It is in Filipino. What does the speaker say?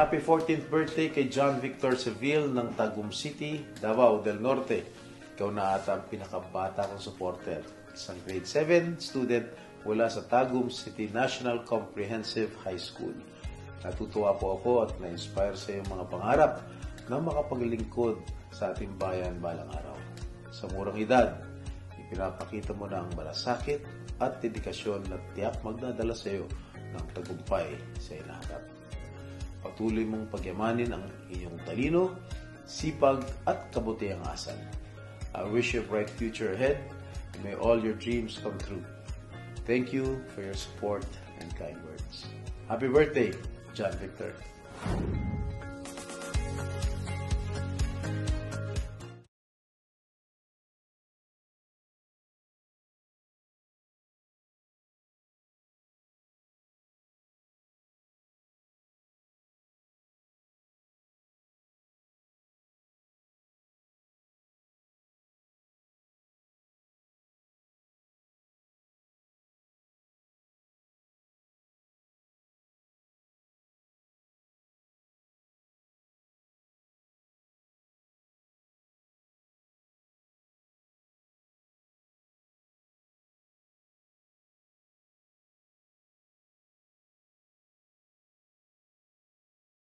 Happy 14th birthday kay John Victor Seville ng Tagum City, Davao del Norte. Ikaw na ata ang pinakabata kong supporter. Isang grade 7 student mula sa Tagum City National Comprehensive High School. Natutuwa po ako at na-inspire sa iyong mga pangarap na makapaglingkod sa ating bayan balang araw. Sa murang edad, ipinapakita mo na ang malasakit at dedikasyon na tiyak magdadala sa iyo ng tagumpay sa hinaharap. Patuloy mong pagyamanin ang iyong talino, sipag at kabutihang asal. I wish you a bright future ahead and may all your dreams come true. Thank you for your support and kind words. Happy birthday, John Victor.